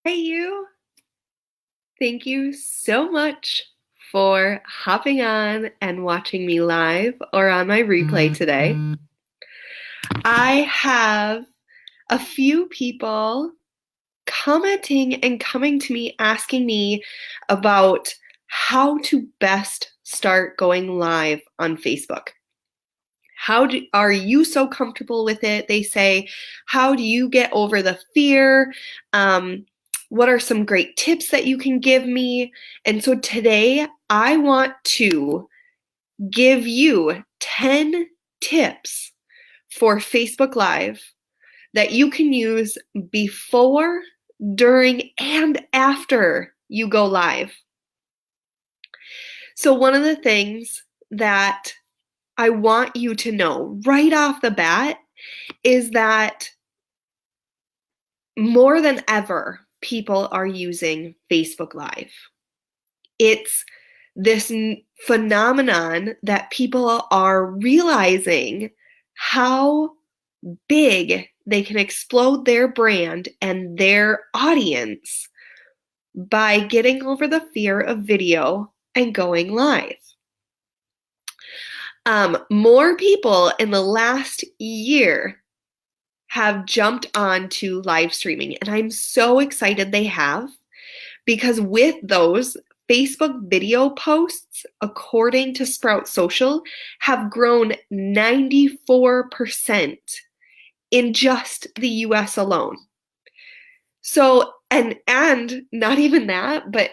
Hey, you. Thank you so much for hopping on and watching me live or on my replay today. I have a few people commenting and coming to me asking me about how to best start going live on Facebook. Are you so comfortable with it? They say, how do you get over the fear? What are some great tips that you can give me? And so today I want to give you 10 tips for Facebook Live that you can use before, during, and after you go live. So one of the things that I want you to know right off the bat is that more than ever, people are using Facebook Live. It's this phenomenon that people are realizing how big they can explode their brand and their audience by getting over the fear of video and going live. More people in the last year have jumped on to live streaming, and I'm so excited they have, because with those, Facebook video posts, according to Sprout Social, have grown 94% in just the US alone. So, and not even that, but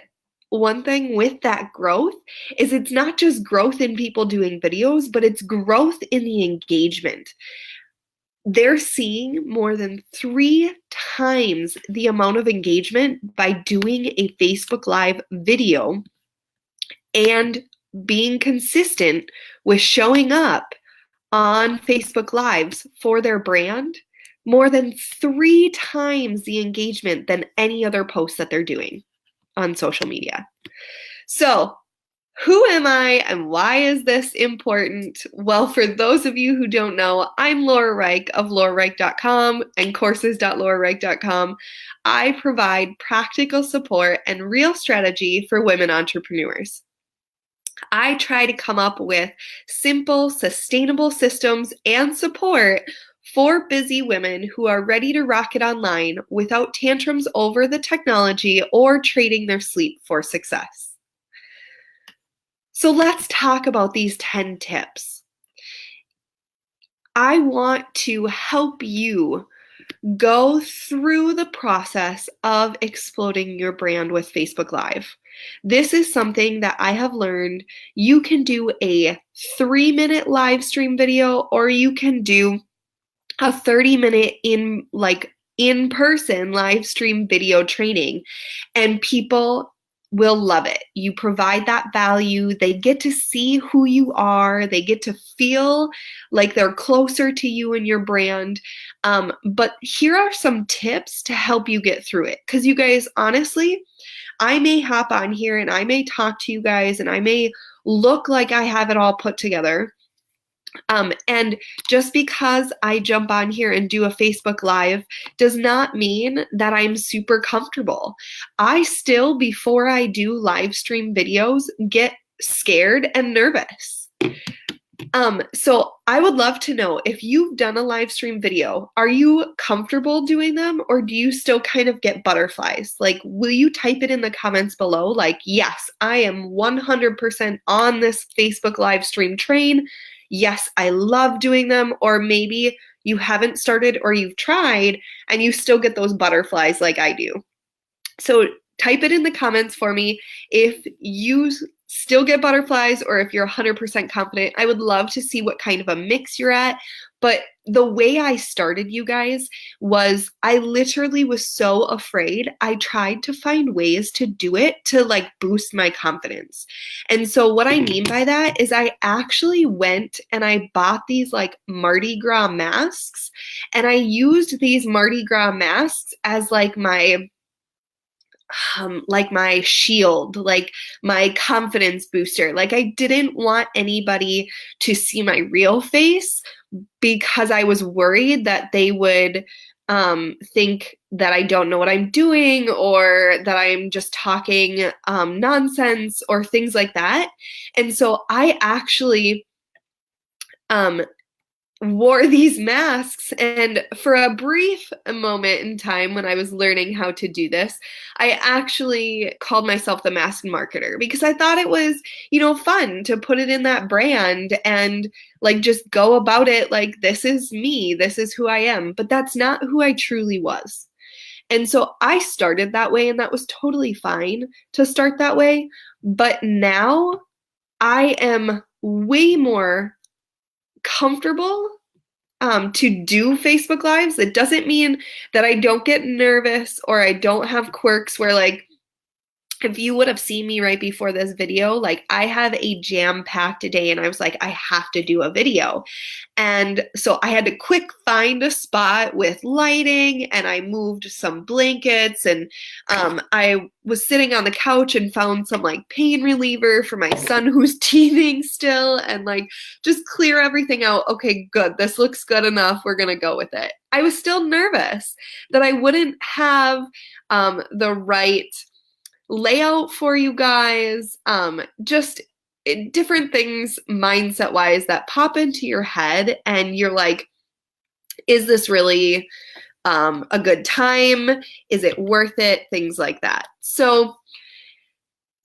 one thing with that growth is it's not just growth in people doing videos, but it's growth in the engagement. They're seeing more than 3 times the amount of engagement by doing a Facebook Live video and being consistent with showing up on Facebook Lives for their brand, more than 3 times the engagement than any other post that they're doing on social media. So, who am I and why is this important? Well, for those of you who don't know, I'm Laura Reich of laurareich.com and courses.laurareich.com. I provide practical support and real strategy for women entrepreneurs. I try to come up with simple, sustainable systems and support for busy women who are ready to rock it online without tantrums over the technology or trading their sleep for success. So let's talk about these 10 tips. I want to help you go through the process of exploding your brand with Facebook Live. This is something that I have learned. You can do a 3-minute live stream video, or you can do a 30-minute in-person live stream video training, and people will love it. You provide that value. They get to see who you are. They get to feel like they're closer to you and your brand. But here are some tips to help you get through it. Because you guys, honestly, I may hop on here and I may talk to you guys and I may look like I have it all put together. And just because I jump on here and do a Facebook Live does not mean that I'm super comfortable. I still, before I do live stream videos, get scared and nervous. So I would love to know, if you've done a live stream video, are you comfortable doing them, or do you still kind of get butterflies? Like, will you type it in the comments below? Like, yes, I am 100% on this Facebook live stream train. Yes, I love doing them. Or maybe you haven't started or you've tried and you still get those butterflies like I do. So type it in the comments for me if you still get butterflies or if you're 100% confident. I would love to see what kind of a mix you're at. But the way I started, you guys, was I literally was so afraid. I tried to find ways to do it to like boost my confidence. And so what I mean by that is I actually went and I bought these like Mardi Gras masks, and I used these Mardi Gras masks as like my shield, like my confidence booster. Like, I didn't want anybody to see my real face because I was worried that they would think that I don't know what I'm doing or that I'm just talking nonsense or things like that. And so I actually wore these masks, and for a brief moment in time when I was learning how to do this, I actually called myself the mask marketer because I thought it was, fun to put it in that brand and like just go about it like this is me, this is who I am, but that's not who I truly was. And so I started that way, and that was totally fine to start that way, but now I am way more comfortable to do Facebook Lives. It doesn't mean that I don't get nervous or I don't have quirks where, like, if you would have seen me right before this video, like I have a jam-packed day and I was like, I have to do a video. And so I had to quick find a spot with lighting, and I moved some blankets, and I was sitting on the couch and found some like pain reliever for my son who's teething still, and like just clear everything out. Okay, good. This looks good enough. We're going to go with it. I was still nervous that I wouldn't have the right layout for you guys, just different things mindset wise that pop into your head, and you're like, is this really a good time? Is it worth it? Things like that. So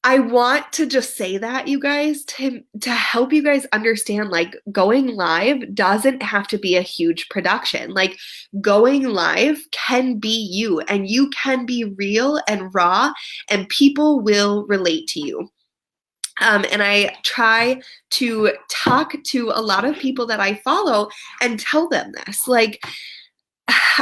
I want to just say that, you guys, to help you guys understand, like, going live doesn't have to be a huge production. Like, going live can be you, and you can be real and raw, and people will relate to you. And I try to talk to a lot of people that I follow and tell them this, like,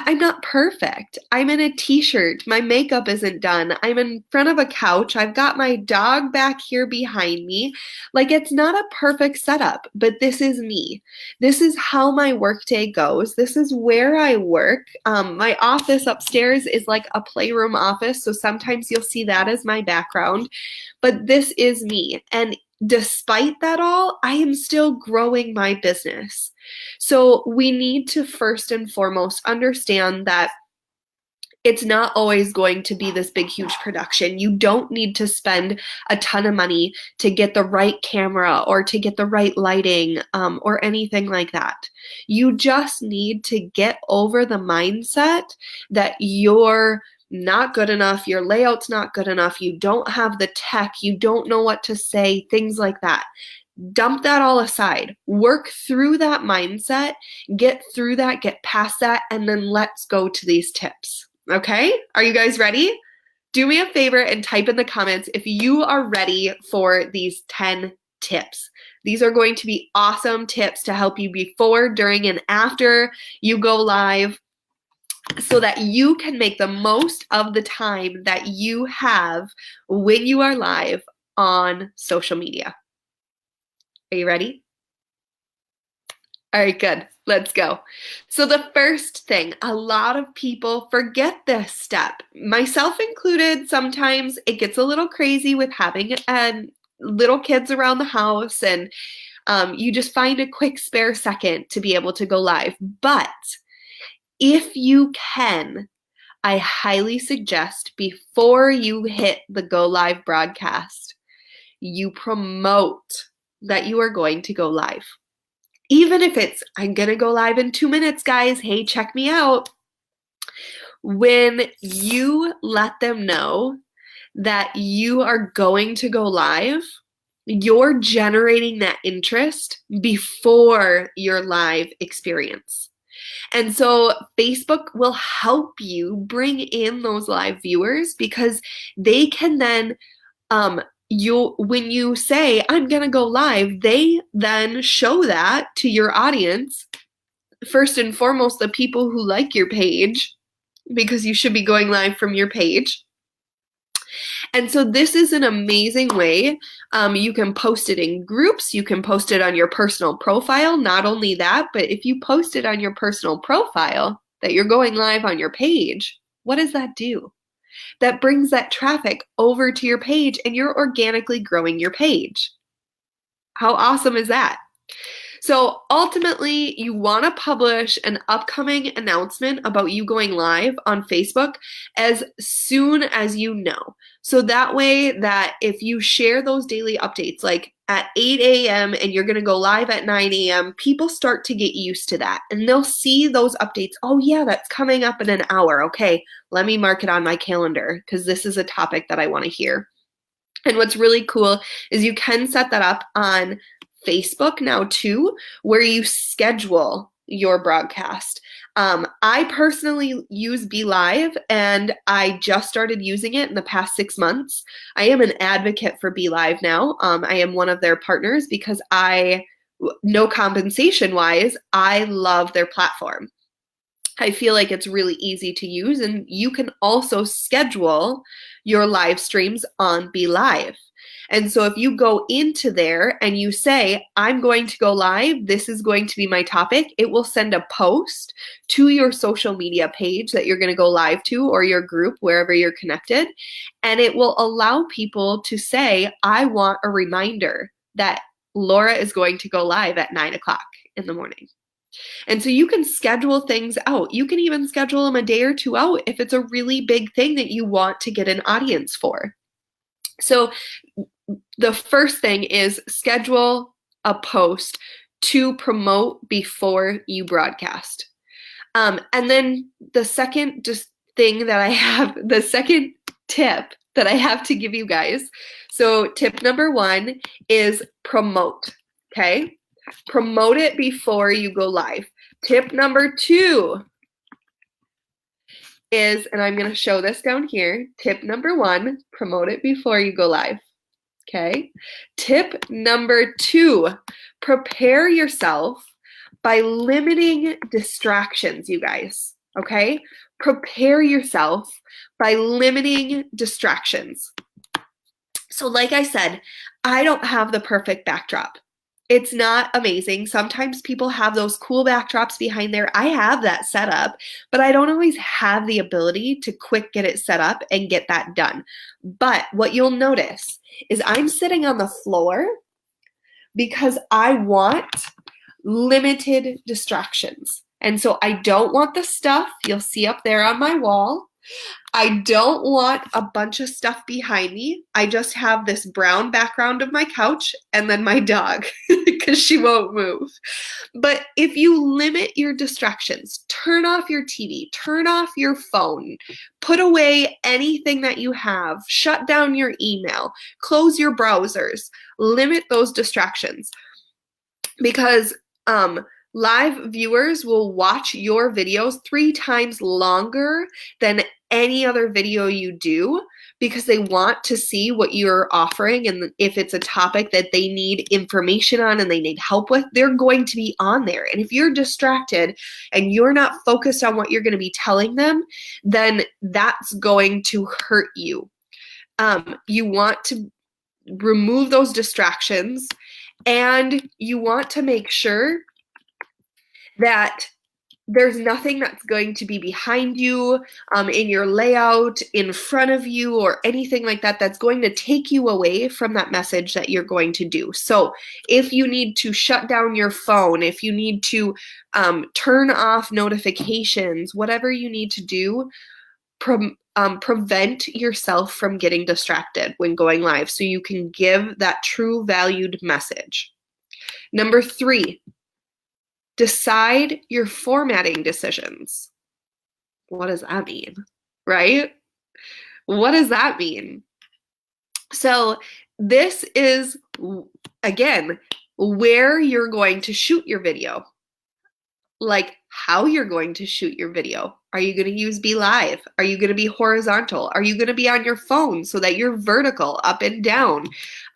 I'm not perfect. I'm in a t-shirt. My makeup isn't done. I'm in front of a couch. I've got my dog back here behind me. Like, it's not a perfect setup, but this is me. This is how my workday goes. This is where I work. My office upstairs is like a playroom office, so sometimes you'll see that as my background, but this is me. And despite that all, I am still growing my business. So we need to first and foremost understand that it's not always going to be this big, huge production. You don't need to spend a ton of money to get the right camera or to get the right lighting or anything like that. You just need to get over the mindset that you're not good enough, your layout's not good enough, you don't have the tech, you don't know what to say, things like that. Dump that all aside. Work through that mindset, get through that, get past that, and then let's go to these tips. Okay? Are you guys ready? Do me a favor and type in the comments if you are ready for these 10 tips. These are going to be awesome tips to help you before, during, and after you go live, so that you can make the most of the time that you have when you are live on social media. Are you ready? All right, good. Let's go. So the first thing, a lot of people forget this step, myself included. Sometimes it gets a little crazy with having little kids around the house, and you just find a quick spare second to be able to go live. But if you can, I highly suggest before you hit the go live broadcast, you promote that you are going to go live. Even if it's, I'm going to go live in 2 minutes, guys. Hey, check me out. When you let them know that you are going to go live, you're generating that interest before your live experience. And so Facebook will help you bring in those live viewers, because they can then, when you say, I'm going to go live, they then show that to your audience. First and foremost, the people who like your page, because you should be going live from your page. And so this is an amazing way. You can post it in groups. You can post it on your personal profile. Not only that, but if you post it on your personal profile that you're going live on your page, what does that do? That brings that traffic over to your page, and you're organically growing your page. How awesome is that? So ultimately, you want to publish an upcoming announcement about you going live on Facebook as soon as you know. So that way that if you share those daily updates, like at 8 a.m. and you're going to go live at 9 a.m., people start to get used to that and they'll see those updates. Oh yeah, that's coming up in an hour. Okay, let me mark it on my calendar because this is a topic that I want to hear. And what's really cool is you can set that up on Facebook now too, where you schedule your broadcast. I personally use BeLive and I just started using it in the past 6 months. I am an advocate for BeLive now. I am one of their partners because no compensation wise, I love their platform. I feel like it's really easy to use, and you can also schedule your live streams on BeLive. And so if you go into there and you say, I'm going to go live, this is going to be my topic, it will send a post to your social media page that you're going to go live to, or your group, wherever you're connected. And it will allow people to say, I want a reminder that Laura is going to go live at 9 o'clock in the morning. And so you can schedule things out. You can even schedule them a day or two out if it's a really big thing that you want to get an audience for. So the first thing is schedule a post to promote before you broadcast. And then the second thing that I have, the second tip that I have to give you guys. So tip number 1 is promote, okay? Promote it before you go live. Tip number 2 is, and I'm going to show this down here, tip number 1, promote it before you go live. Okay. Tip number 2, prepare yourself by limiting distractions, you guys. Okay. Prepare yourself by limiting distractions. So like I said, I don't have the perfect backdrop. It's not amazing. Sometimes people have those cool backdrops behind there. I have that set up, but I don't always have the ability to quick get it set up and get that done. But what you'll notice is I'm sitting on the floor because I want limited distractions. And so I don't want the stuff you'll see up there on my wall. I don't want a bunch of stuff behind me. I just have this brown background of my couch and then my dog because she won't move. But if you limit your distractions, turn off your TV, turn off your phone, put away anything that you have, shut down your email, close your browsers, limit those distractions. Because live viewers will watch your videos 3 times longer than any other video you do because they want to see what you're offering, and if it's a topic that they need information on and they need help with, they're going to be on there. And if you're distracted and you're not focused on what you're going to be telling them, then that's going to hurt you. You want to remove those distractions, and you want to make sure that there's nothing that's going to be behind you, in your layout, in front of you, or anything like that that's going to take you away from that message that you're going to do. So if you need to shut down your phone, if you need to turn off notifications, whatever you need to do, prevent yourself from getting distracted when going live so you can give that true valued message. Number 3, decide your formatting decisions. What does that mean, right? What does that mean? So this is, again, where you're going to shoot your video. Like how you're going to shoot your video. Are you going to use BeLive? Are you going to be horizontal? Are you going to be on your phone so that you're vertical, up and down?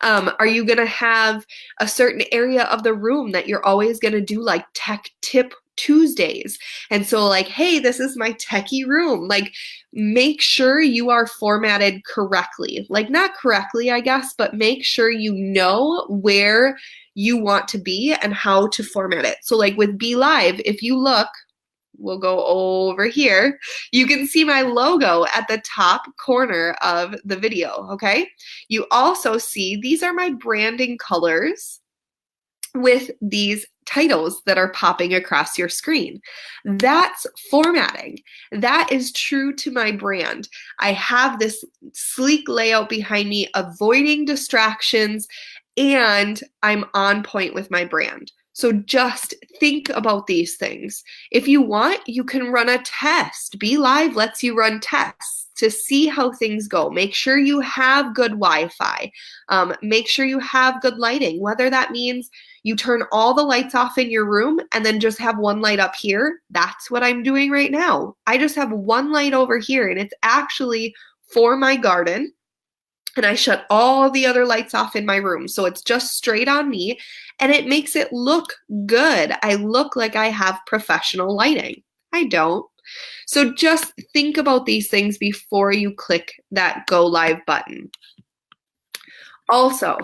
Are you going to have a certain area of the room that you're always going to do like Tech Tip Tuesdays? And so like, hey, this is my techie room. Like, make sure you are formatted correctly. Like, not correctly, I guess, but make sure you know where you want to be and how to format it. So like with BeLive, if you look, we'll go over here, you can see my logo at the top corner of the video, okay? You also see, these are my branding colors. with these titles that are popping across your screen. That's formatting. That is true to my brand. I have this sleek layout behind me, avoiding distractions, and I'm on point with my brand. So just think about these things. If you want, you can run a test. Be Live lets you run tests to see how things go. Make sure you have good Wi-Fi. Make sure you have good lighting, whether that means you turn all the lights off in your room and then just have one light up here. That's what I'm doing right now. I just have one light over here, and it's actually for my garden. And I shut all the other lights off in my room. So it's just straight on me, and it makes it look good. I look like I have professional lighting. I don't. So just think about these things before you click that go live button. Also,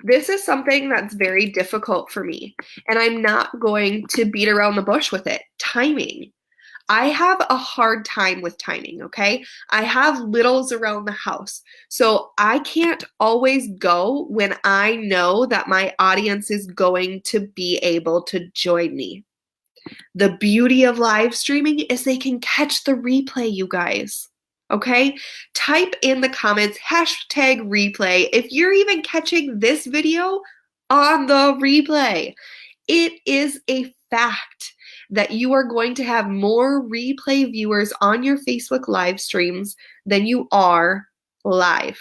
this is something that's very difficult for me, and I'm not going to beat around the bush with it. Timing. I have a hard time with timing, okay? I have littles around the house, so I can't always go when I know that my audience is going to be able to join me. The beauty of live streaming is they can catch the replay, you guys. Okay? Type in the comments hashtag replay if you're even catching this video on the replay. It is a fact that you are going to have more replay viewers on your Facebook live streams than you are live.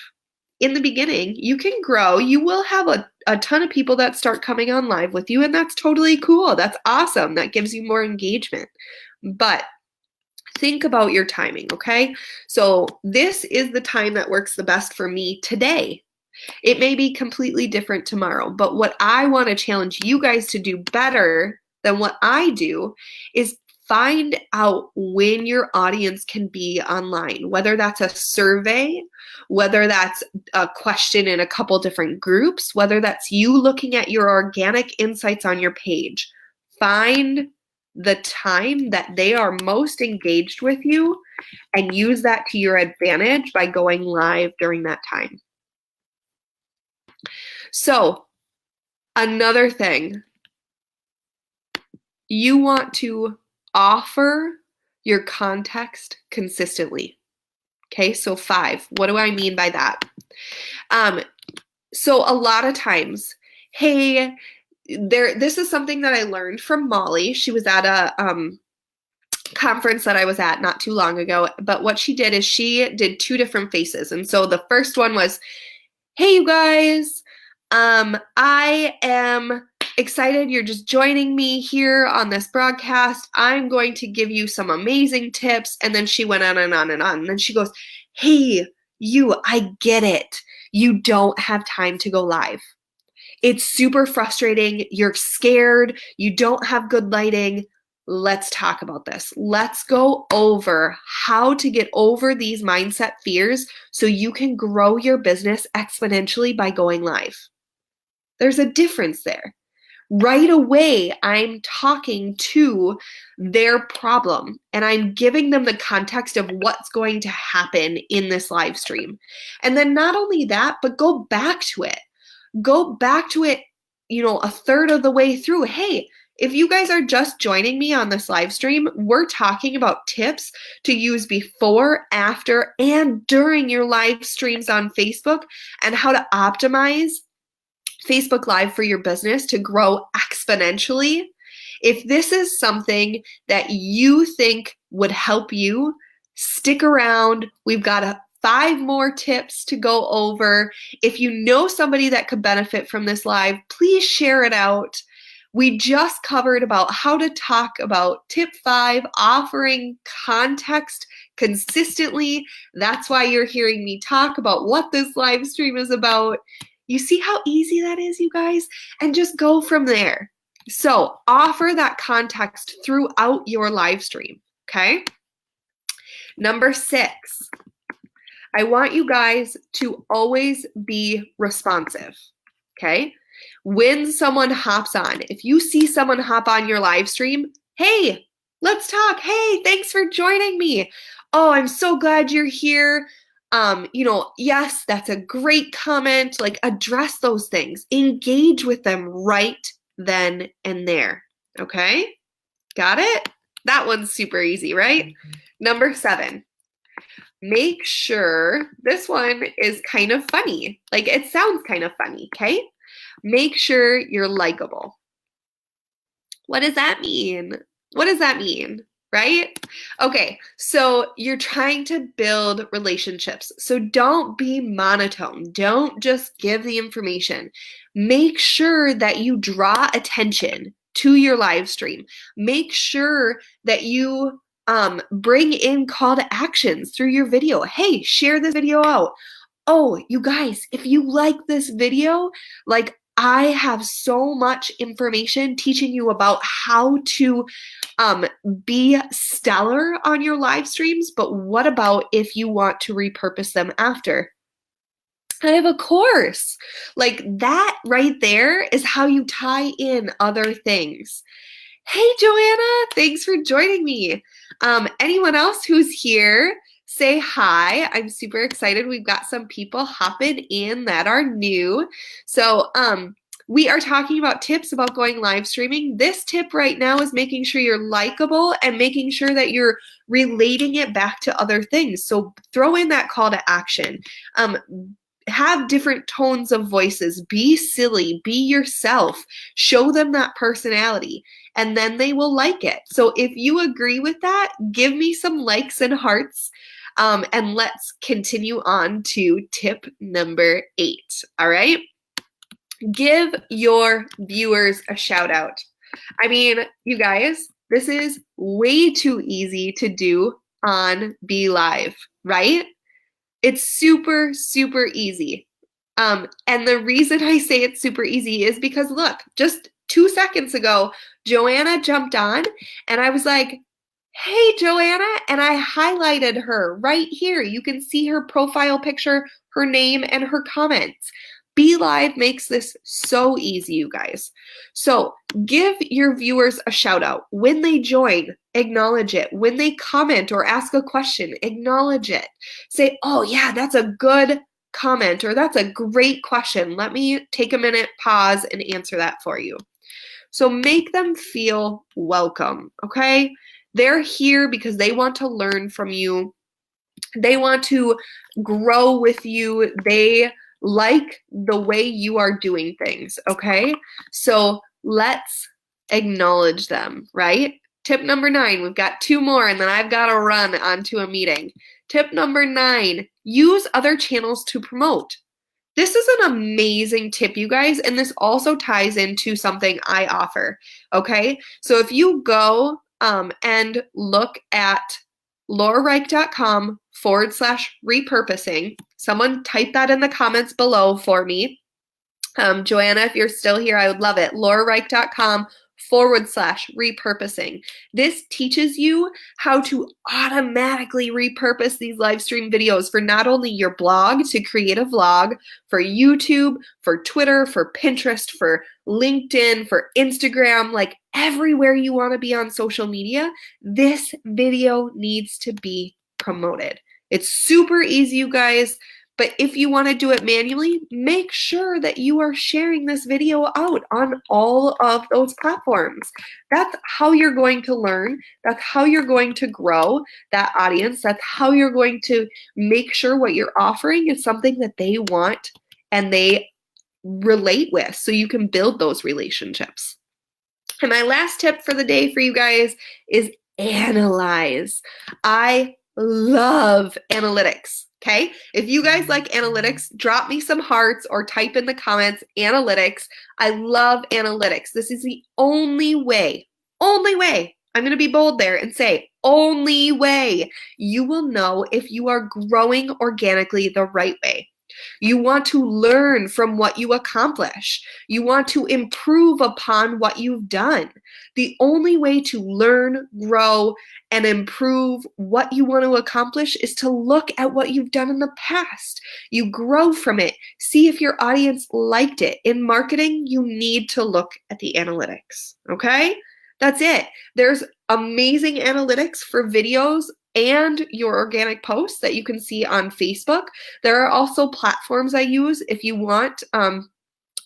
In the beginning, you can grow. You will have a ton of people that start coming on live with you, and that's totally cool. That's awesome. That gives you more engagement. But think about your timing, okay? So this is the time that works the best for me today. It may be completely different tomorrow, but what I want to challenge you guys to do better than what I do is find out when your audience can be online, whether that's a survey, whether that's a question in a couple different groups, whether that's you looking at your organic insights on your page. Find the time that they are most engaged with you and use that to your advantage by going live during that time. So, another thing, you want to offer your context consistently. Okay, so 5. What do I mean by that? So a lot of times, hey, this is something that I learned from Molly. She was at a conference that I was at not too long ago, but what she did is she did 2 different faces. And so the first one was, hey, you guys, I am excited you're just joining me here on this broadcast. I'm going to give you some amazing tips. And then she went on and on and on. And then she goes, hey, you, I get it. You don't have time to go live. It's super frustrating. You're scared. You don't have good lighting. Let's talk about this. Let's go over how to get over these mindset fears so you can grow your business exponentially by going live. There's a difference there. Right away, I'm talking to their problem and I'm giving them the context of what's going to happen in this live stream. And then not only that, but go back to it. Go back to it, a third of the way through. Hey, if you guys are just joining me on this live stream, we're talking about tips to use before, after, and during your live streams on Facebook and how to optimize Facebook Live for your business to grow exponentially. If this is something that you think would help you, stick around. We've got 5 more tips to go over. If you know somebody that could benefit from this live, please share it out. We just covered about how to talk about tip 5, offering context consistently. That's why you're hearing me talk about what this live stream is about. You see how easy that is, you guys? And just go from there. So offer that context throughout your live stream, okay? Number 6, I want you guys to always be responsive, okay? When someone hops on, if you see someone hop on your live stream, hey, let's talk. Hey, thanks for joining me. Oh, I'm so glad you're here. Yes, that's a great comment. Like, address those things. Engage with them right then and there. Okay? Got it? That one's super easy, right? Number 7, make sure, this one is kind of funny. Like, it sounds kind of funny, okay? Make sure you're likable. What does that mean? What does that mean? Right? Okay, so you're trying to build relationships. So don't be monotone. Don't just give the information. Make sure that you draw attention to your live stream. Make sure that you bring in call to actions through your video. Hey, share this video out. Oh, you guys, if you like this video, like, I have so much information teaching you about how to be stellar on your live streams, but what about if you want to repurpose them after? I have a course. Like, that right there is how you tie in other things. Hey, Joanna, thanks for joining me. Anyone else who's here, say hi. I'm super excited. We've got some people hopping in that are new. So we are talking about tips about going live streaming. This tip right now is making sure you're likable and making sure that you're relating it back to other things. So throw in that call to action. Have different tones of voices. Be silly. Be yourself. Show them that personality, and then they will like it. So if you agree with that, give me some likes and hearts, and let's continue on to tip number 8. All right? Give your viewers a shout out. I mean, you guys, this is way too easy to do on Be Live, right? It's super, super easy. And the reason I say it's super easy is because, look, just 2 seconds ago, Joanna jumped on and I was like, hey, Joanna, and I highlighted her right here. You can see her profile picture, her name, and her comments. Be Live makes this so easy, you guys. So give your viewers a shout out. When they join, acknowledge it. When they comment or ask a question, acknowledge it. Say, oh yeah, that's a good comment, or that's a great question. Let me take a minute, pause, and answer that for you. So make them feel welcome, okay? They're here because they want to learn from you. They want to grow with you. They like the way you are doing things, okay? So let's acknowledge them, right? Tip number 9, we've got 2 more and then I've got to run onto a meeting. Tip number 9, use other channels to promote. This is an amazing tip, you guys, and this also ties into something I offer, okay? So if you go and look at laurareich.com/repurposing. Someone type that in the comments below for me. Joanna, if you're still here, I would love it. laurareich.com/repurposing. This teaches you how to automatically repurpose these live stream videos for not only your blog to create a vlog, for YouTube, for Twitter, for Pinterest, for LinkedIn, for Instagram, like everywhere you want to be on social media, this video needs to be promoted. It's super easy, you guys. But if you want to do it manually, make sure that you are sharing this video out on all of those platforms. That's how you're going to learn. That's how you're going to grow that audience. That's how you're going to make sure what you're offering is something that they want and they relate with, so you can build those relationships. And my last tip for the day for you guys is analyze. I love analytics. Okay, if you guys like analytics, drop me some hearts or type in the comments analytics. I love analytics. This is the only way, I'm going to be bold there and say only way you will know if you are growing organically the right way. You want to learn from what you accomplish. You want to improve upon what you've done. The only way to learn, grow, and improve what you want to accomplish is to look at what you've done in the past. You grow from it. See if your audience liked it. In marketing, you need to look at the analytics, okay? That's it. There's amazing analytics for videos and your organic posts that you can see on Facebook. There are also platforms I use if you want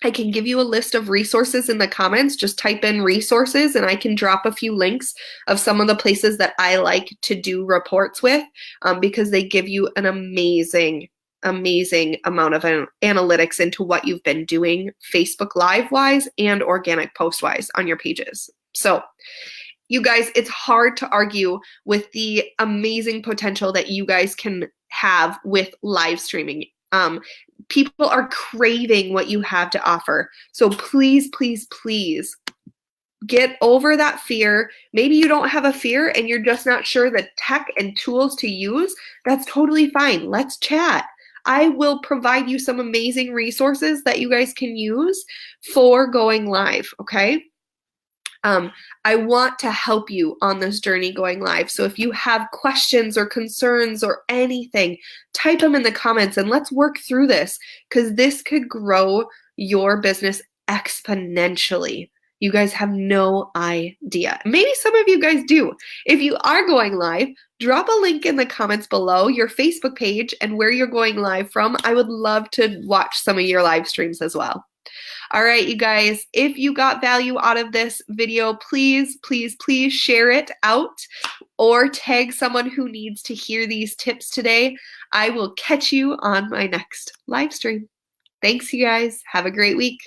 I can give you a list of resources in the comments. Just type in resources and I can drop a few links of some of the places that I like to do reports with, because they give you an amazing amount of analytics into what you've been doing Facebook Live wise and organic post wise on your pages. So you guys, it's hard to argue with the amazing potential that you guys can have with live streaming. People are craving what you have to offer. So please, please, please get over that fear. Maybe you don't have a fear and you're just not sure the tech and tools to use. That's totally fine. Let's chat. I will provide you some amazing resources that you guys can use for going live, okay? I want to help you on this journey going live. So if you have questions or concerns or anything, type them in the comments and let's work through this, because this could grow your business exponentially. You guys have no idea. Maybe some of you guys do. If you are going live, drop a link in the comments below, your Facebook page and where you're going live from. I would love to watch some of your live streams as well. All right, you guys, if you got value out of this video, please, please, please share it out or tag someone who needs to hear these tips today. I will catch you on my next live stream. Thanks, you guys. Have a great week.